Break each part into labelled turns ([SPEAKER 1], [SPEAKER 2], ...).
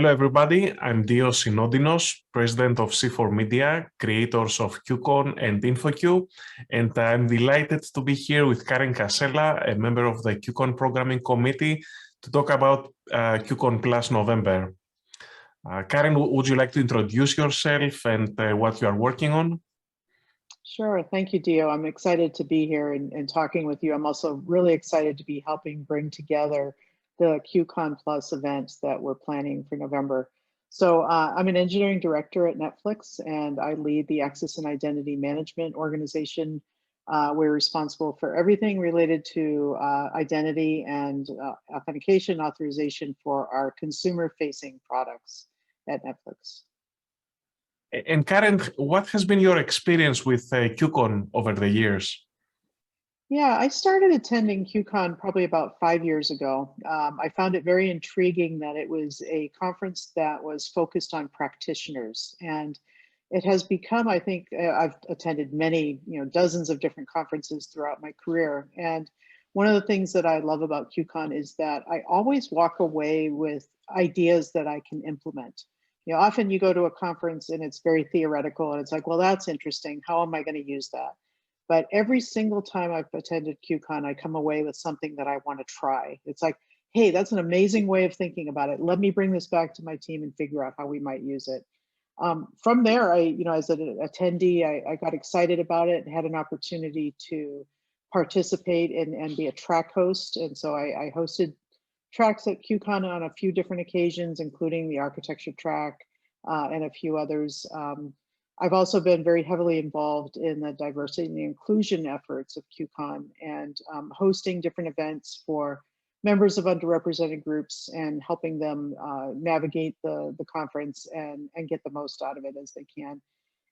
[SPEAKER 1] Hello, everybody. I'm Dio Synodinos, president of C4 Media, creators of QCon and InfoQ, and I'm delighted to be here with Karen Casella, a member of the QCon programming committee, to talk about QCon Plus November. Karen, would you like to introduce yourself and what you are working on?
[SPEAKER 2] Sure. Thank you, Dio. I'm excited to be here and talking with you. I'm also really excited to be helping bring together the QCon Plus event that we're planning for November. So I'm an engineering director at Netflix, and I lead the access and identity management organization. We're responsible for everything related to identity and authentication authorization for our consumer-facing products at Netflix.
[SPEAKER 1] And Karen, what has been your experience with QCon over the years?
[SPEAKER 2] Yeah, I started attending QCon probably about 5 years ago. I found it very intriguing that it was a conference that was focused on practitioners, and it has become, I think, I've attended many, dozens of different conferences throughout my career. And one of the things that I love about QCon is that I always walk away with ideas that I can implement. Often you go to a conference and it's very theoretical and it's like, well, that's interesting. How am I going to use that? But every single time I've attended QCon, I come away with something that I want to try. It's like, hey, that's an amazing way of thinking about it. Let me bring this back to my team and figure out how we might use it. From there, as an attendee, I got excited about it and had an opportunity to participate and be a track host. And so I hosted tracks at QCon on a few different occasions, including the architecture track and a few others. I've also been very heavily involved in the diversity and the inclusion efforts of QCon and hosting different events for members of underrepresented groups and helping them navigate the conference and get the most out of it as they can.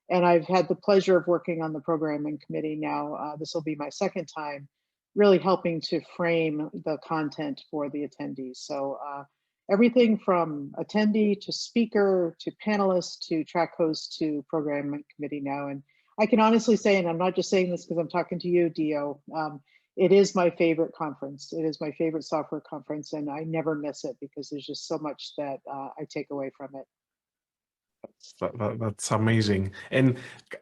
[SPEAKER 2] And I've had the pleasure of working on the programming committee now. This will be my second time really helping to frame the content for the attendees. So everything from attendee to speaker to panelist to track host to programming committee now. And I can honestly say, and I'm not just saying this because I'm talking to you, Dio, it is my favorite conference. It is my favorite software conference, and I never miss it because there's just so much that I take away from it.
[SPEAKER 1] That's amazing. And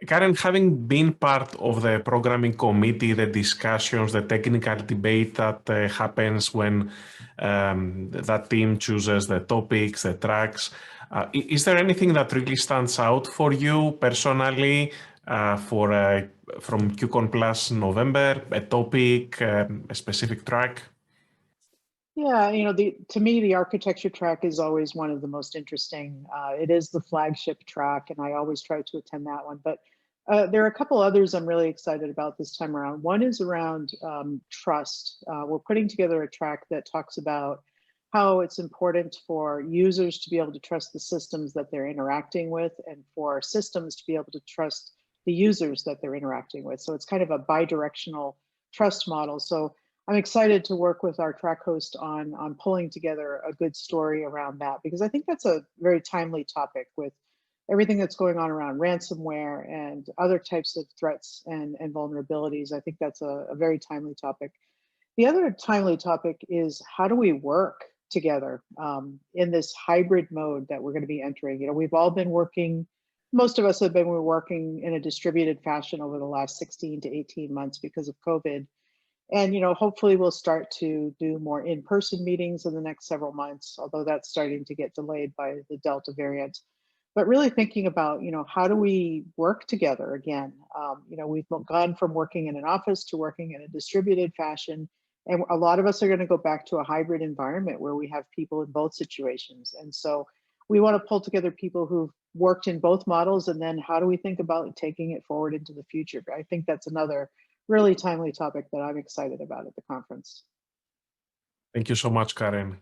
[SPEAKER 1] Karen, having been part of the programming committee, the discussions, the technical debate that happens when that team chooses the topics, the tracks, is there anything that really stands out for you personally from QCon Plus November, a topic, a specific track?
[SPEAKER 2] Yeah, to me, the architecture track is always one of the most interesting. It is the flagship track, and I always try to attend that one. But there are a couple others I'm really excited about this time around. One is around trust. We're putting together a track that talks about how it's important for users to be able to trust the systems that they're interacting with and for systems to be able to trust the users that they're interacting with. So it's kind of a bi-directional trust model. So I'm excited to work with our track host on pulling together a good story around that, because I think that's a very timely topic with everything that's going on around ransomware and other types of threats and vulnerabilities. I think that's a very timely topic. The other timely topic is how do we work together in this hybrid mode that we're going to be entering? We've all been working, most of us have been working in a distributed fashion over the last 16 to 18 months because of COVID. And, hopefully we'll start to do more in-person meetings in the next several months, although that's starting to get delayed by the Delta variant. But really thinking about, how do we work together again? We've gone from working in an office to working in a distributed fashion. And a lot of us are going to go back to a hybrid environment where we have people in both situations. And so we want to pull together people who've worked in both models, and then how do we think about taking it forward into the future? I think that's another really timely topic that I'm excited about at the conference.
[SPEAKER 1] Thank you so much, Karen.